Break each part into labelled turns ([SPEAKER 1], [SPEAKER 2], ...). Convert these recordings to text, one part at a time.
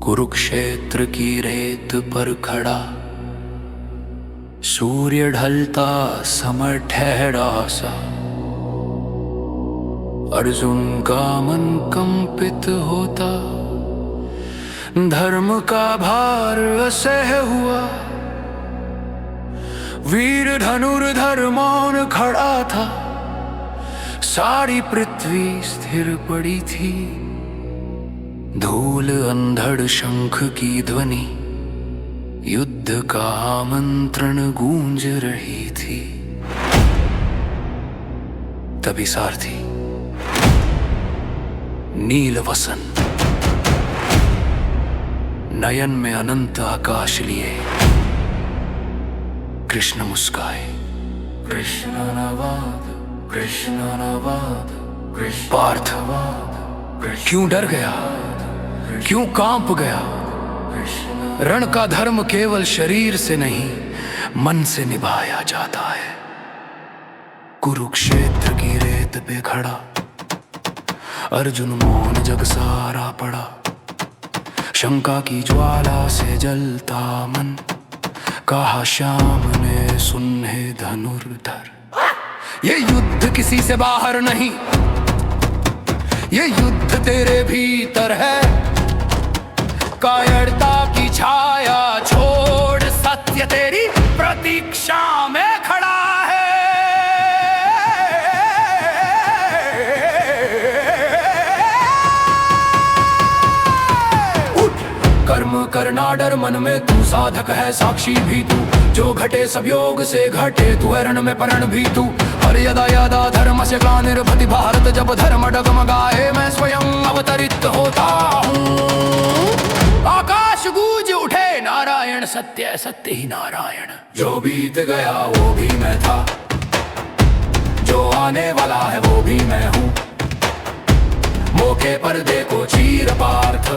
[SPEAKER 1] कुरुक्षेत्र की रेत पर खड़ा सूर्य ढलता समय ठहरा सा। अर्जुन का मन कंपित होता, धर्म का भार असह्य हुआ। वीर धनुर्धर मौन खड़ा था, सारी पृथ्वी स्थिर पड़ी थी। धूल अंधड़ शंख की ध्वनि, युद्ध का आमंत्रण गूंज रही थी। तभी सारथी नील वसन नयन में अनंत आकाश लिए कृष्ण मुस्काए। कृष्ण नवाद, कृष्ण नवाद, पार्थ क्यों डर गया, क्यों कांप गया? रण का धर्म केवल शरीर से नहीं, मन से निभाया जाता है। कुरुक्षेत्र की रेत पे खड़ा अर्जुन मौन जग सारा पड़ा। शंका की ज्वाला से जलता मन, कहा श्याम ने सुन हे धनुर्धर, ये युद्ध किसी से बाहर नहीं, ये युद्ध तेरे भीतर है। कायरता की छाया छोड़, सत्य तेरी प्रतीक्षा में खड़ा है। कर्म करना डर मन में, तू साधक है साक्षी भी तू। जो घटे सब योग से घटे, तू है रण में परण भी तू। हर यदा यदा धर्म से ग्लानिर्भति भारत, जब धर्म डगमगाए मैं स्वयं अवतरित होता हूँ। आकाश गूंज उठे नारायण सत्य, सत्य ही नारायण। जो बीत गया वो भी मैं था, जो आने वाला है वो भी मैं हूँ। मौके पर देखो चीर पार्थ,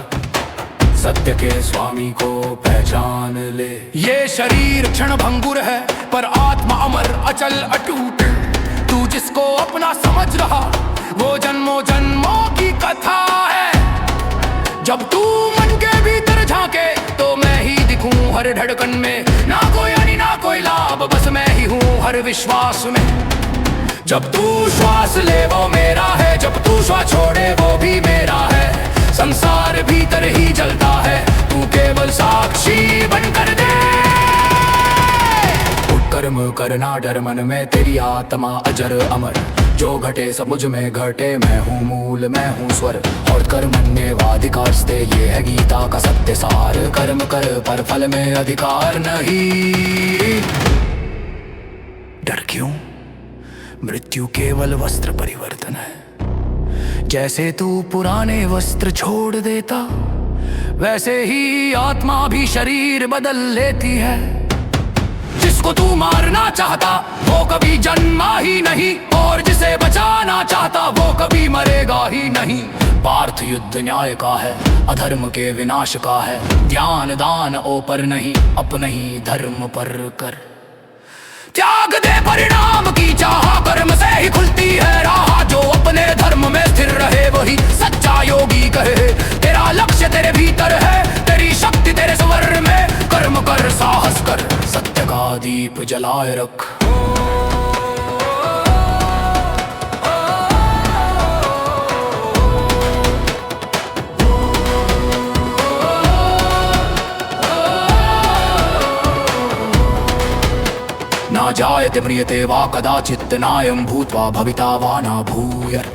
[SPEAKER 1] सत्य के स्वामी को पहचान ले। ये शरीर क्षण भंगुर है, पर आत्मा अमर अचल अटूट। तू जिसको अपना समझ रहा, वो जन्मों जन्मों की कथा है। जब तू मन के भीतर झांके, तो मैं ही दिखूं हर धड़कन में। ना कोई हानि ना कोई लाभ, बस मैं ही हूँ हर विश्वास में। जब तू श्वास ले वो मेरा है, जब तू श्वास छोड़े वो भी मेरा है। संसार भीतर ही जलता है, तू केवल साक्षी बनकर दे। कर्म करना डर मन में, तेरी आत्मा अजर अमर। जो घटे सब मुझ में घटे, मैं हूँ मूल मैं हूँ स्वर। और कर्मण्येवाधिकारस्ते, ये है गीता का सत्य सार। कर्म कर पर फल में अधिकार नहीं। डर क्यों? मृत्यु केवल वस्त्र परिवर्तन है। जैसे तू पुराने वस्त्र छोड़ देता, वैसे ही आत्मा भी शरीर बदल लेती है। जिसको तू मारना चाहता वो कभी जन्मा ही नहीं, और जिसे बचाना चाहता वो कभी मरेगा ही नहीं। पार्थ युद्ध न्याय का है, अधर्म के विनाश का है। ध्यान दान ओ पर नहीं, अपने ही धर्म पर कर। त्याग दे परिणाम की चाह, कर्म से ही खुलती है राह। जो अपने धर्म में स्थिर रहे वही सच्चा योगी कहे। तेरा लक्ष्य तेरे भीतर है, तेरी शक्ति तेरे स्वर में। कर्म कर साहस कर, सत्य का दीप जलाए रख। न जायते म्रियते वा कदाचित्, नायं भूत्वा भविता वा न भूयर्।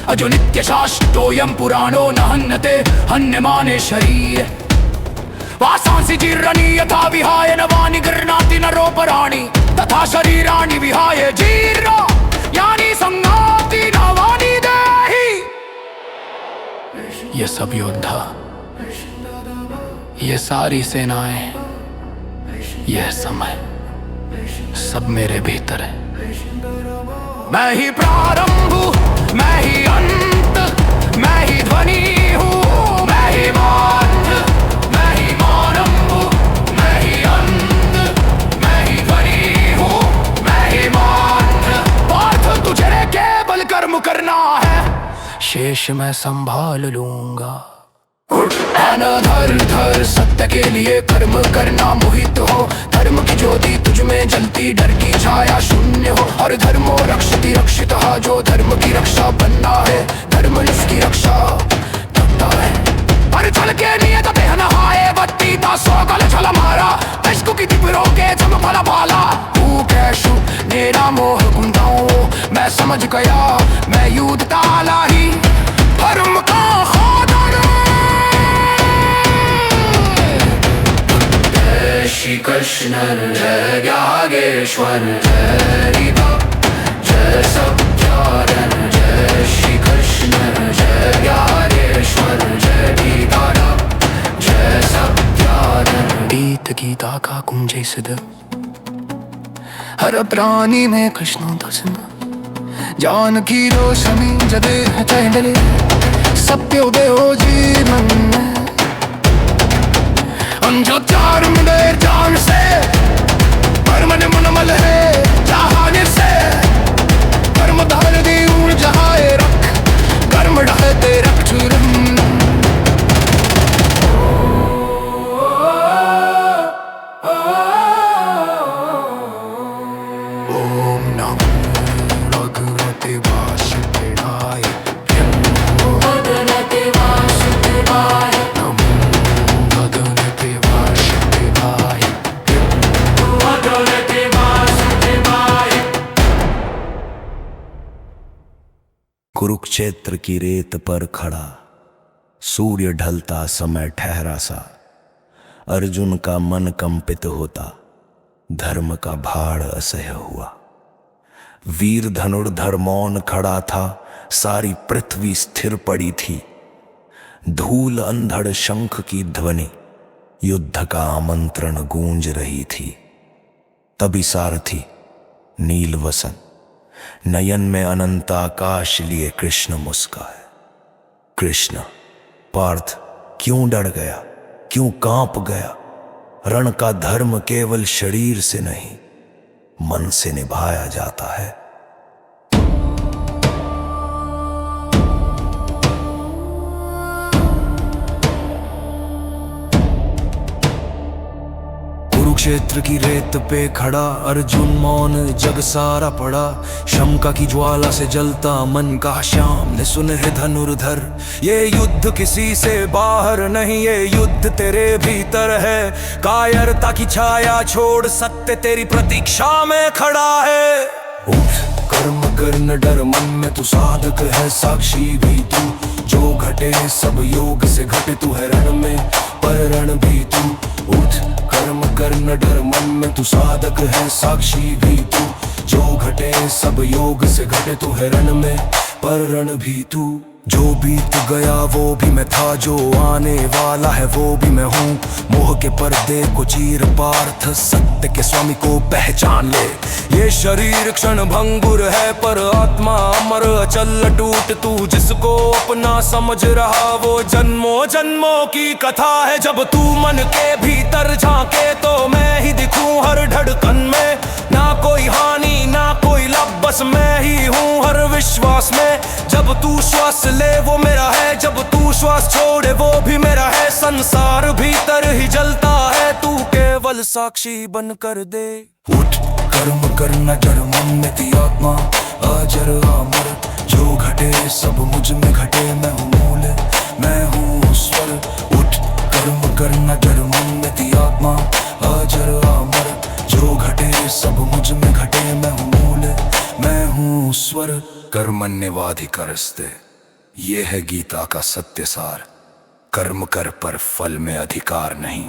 [SPEAKER 1] अजो नित्यशाश्वतोऽयं पुराणो न हन्यते हन्यमाने शरीरे। वासांसि जीर्णानि यथा विहाय नवानि गृह्णाति नरोपराणि, तथा शरीराणि विहाय जीर्णो यानि संघाति नवानि देहि। ये सब योद्धा, ये सारी सेनाएं, यह समय सब मेरे भीतर है। मैं ही प्रारंभ हूँ, मैं ही अंत, मैं ही ध्वनि हूँ, मैं ही मध्य, मैं ही आरंभ हूँ, मैं ही अंत, मैं ही ध्वनि हूँ, मैं ही मध्य। पार्थ तुझे केवल कर्म करना है, शेष मैं संभाल लूंगा। आन धर धर सत्य के लिए कर्म करना मोहित हो, धर्म की ज्योति तुझ में जलती, डर की छाया शून्य हो। और धर्मो रक्षति रक्षितः, जो धर्म की रक्षा बनना है, धर्म उसकी रक्षा करता है। पर छल के नियत देह नहाए बत्ती ता सोगल छल मारा, इश्क की तिपरो के जम फल भाला। तू कैशु मेरा मोह कुंदाओ, मैं समझ गया मैं युद्ध ताला ही धर्म का श्री कृष्ण जय ज्ञानेश्वर जय रीता जय सत्यानंद, जय श्री कृष्ण जय ज्ञानेश्वर जय रीता जय सत्यानंद। गीत गीता का कुंजे सिद्ध, हर प्राणी में कृष्ण दर्शन, जानकी रोशनी जदे चले, सत्योदय हो जीवन में। जो चार मिले जान से, पर मन मनमल है जहाने से। कर्म धार दी ऊर्जा रख, कर्म ढहते रख चुरम। ओम नमो भगवते वासुदेवाय, भगवते वासुदेवाय।
[SPEAKER 2] कुरुक्षेत्र की रेत पर खड़ा, सूर्य ढलता समय ठहरा सा। अर्जुन का मन कंपित होता, धर्म का भार असह्य हुआ। वीर धनुर्धर मौन खड़ा था, सारी पृथ्वी स्थिर पड़ी थी। धूल अंधड़ शंख की ध्वनि, युद्ध का आमंत्रण गूंज रही थी। तभी सारथी नीलवसन नयन में अनंत आकाश लिए कृष्ण मुस्काए। कृष्ण, पार्थ क्यों डर गया, क्यों कांप गया? रण का धर्म केवल शरीर से नहीं, मन से निभाया जाता है। कुरुक्षेत्र की रेत पे खड़ा अर्जुन मौन, जग सारा पड़ा। शंका की ज्वाला से जलता मन का श्याम ने सुने धनुर्धर। ये युद्ध किसी से बाहर नहीं, ये युद्ध तेरे भीतर है। कायरता की छाया छोड़, सत्य तेरी प्रतीक्षा में खड़ा है। उठ कर्म कर न डर, मन में तू साधक है, साक्षी भी तू। जो घटे सब योग से घटे, तू है रण में पर रण भी तू। उठ कर्म कर न डर, मन में तू साधक है, साक्षी भी तू। जो घटे सब योग से घटे, तू है रण में पर रण भी तू। जो बीत गया वो भी मैं था, जो आने वाला है वो भी मैं हूँ। मोह के पर्दे को चीर पार्थ, सत्य के स्वामी को पहचान ले। ये शरीर क्षण भंगुर है, पर आत्मा अमर अचल टूट। तू जिसको अपना समझ रहा, वो जन्मों जन्मों की कथा है। जब तू मन के भीतर झांके, तो मैं ही दिखूं हर धड़कन में। ना कोई हानि ना कोई लाभ, बस मैं ही हूँ हर विश्वास में। जब तू श्वास ले वो मेरा है, जब तू श्वास छोड़े वो भी मेरा है। संसार भीतर ही जलता है, तू केवल साक्षी बन कर दे। उठ कर्म कर न डर, मन में थी आत्मा अजर अमर। जो घटे सब मुझ में घटे, मैं हूँ मूल मैं हूँ स्वर। उठ कर्म कर न डर, मन में थी आत्मा अजर अमर। जो घटे सब मुझ में घटे, मैं हूँ मूल मैं हूँ स्वर। कर्मण्येवाधिकारस्ते, ये है गीता का सत्य सार। कर्म कर पर फल में अधिकार नहीं।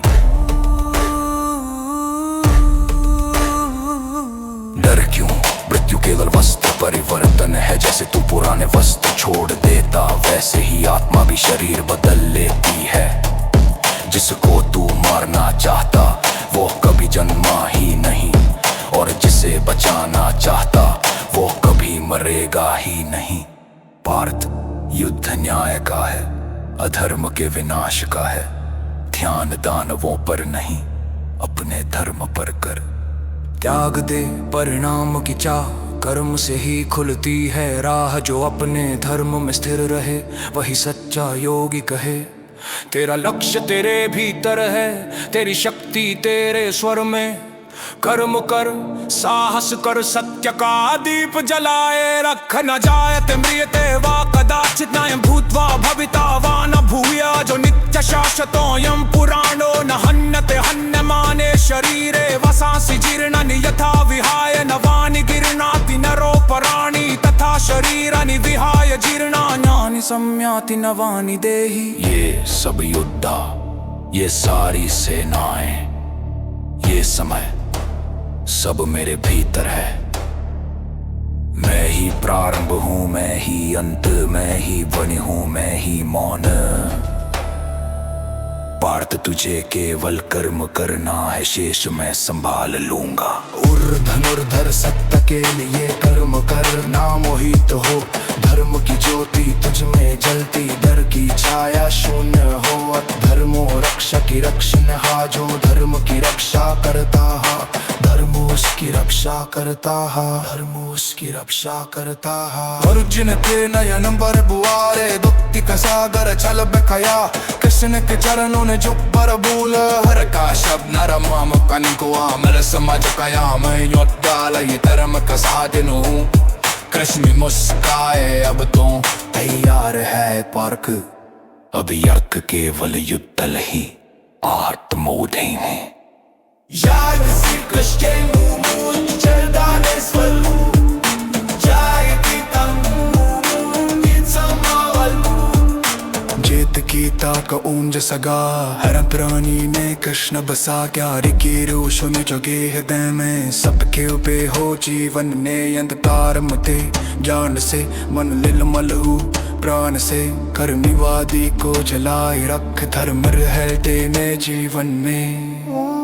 [SPEAKER 2] डर क्यों, मृत्यु केवल वस्त्र परिवर्तन है। जैसे तू पुराने वस्त्र छोड़ देता, वैसे ही आत्मा भी शरीर बदल लेती है। जिसको तू मारना चाहता, वो कभी जन्मा ही नहीं। और जिसे बचाना चाहता, वो कभी मरेगा ही नहीं। पार्थ, युद्ध न्याय का है, अधर्म के विनाश का है। ध्यान दानवों पर नहीं, अपने धर्म पर कर। त्याग दे परिणाम की चाह, कर्म से ही खुलती है राह। जो अपने धर्म में स्थिर रहे, वही सच्चा योगी कहे। तेरा लक्ष्य तेरे भीतर है, तेरी शक्ति तेरे स्वर में। कर्म कर, साहस कर, सत्य का दीप जलाए रख। न जायते म्रियते वा कदाचित् नायं भूत्वा भविता वा न भूयाजो नित्य शाश्वतोऽयं पुराणो न हन्यते हन्यमाने शरीरे वसांसि जीर्णानि यथा विहाय नवानि गीर्णाति नरोपराणि तथा शरीरानि विहाय जीर्णान्यानि संयाति नवानि देहि। ये सब योद्धा, ये सारी सेनाएं, ये समय सब मेरे भीतर है। मैं ही प्रारंभ हूँ, मैं ही अंत, मैं ही बनी हूँ, मैं ही मौन। पार्थ तुझे केवल कर्म करना है, शेष मैं संभाल लूंगा।
[SPEAKER 1] धनुर्धर सत्य के लिए कर्म कर, ना मोहित हो। धर्म की ज्योति तुझ में जलती, डर की छाया शून्य हो। धर्मो रक्षा की रक्षण हा, जो धर्म की रक्षा करता हा, धर्म उसकी रक्षा करता हा, धर्म उसकी रक्षा करता हा। अर्जुन के नयन पर बुआरे, भक्ति का सागर चल बखया। कृष्ण के चरणों ने जो पर भूल, हर का शब्द नरम मकन को मेरे समझ कया। मैं योद्धा ये धर्म का साधन हूँ। कृष्ण मुस्काए, अब तो तैयार है पार्क। अब यर्क केवल युद्ध ही आत्मोदय है। Jag Krishna Chardane Swalu Jai Kitam Gitsamavalmu। जेत गीता का ऊंज सगा, हर प्राणी में कृष्ण बसा। क्यारी की रोश में जगे हृदय में, सबके पे हो जीवन ने अंधकार मते। ज्ञान से मन निर्मल हो, प्राण से कर्मवादी को जलाए रख। धर्म रहते में जीवन में।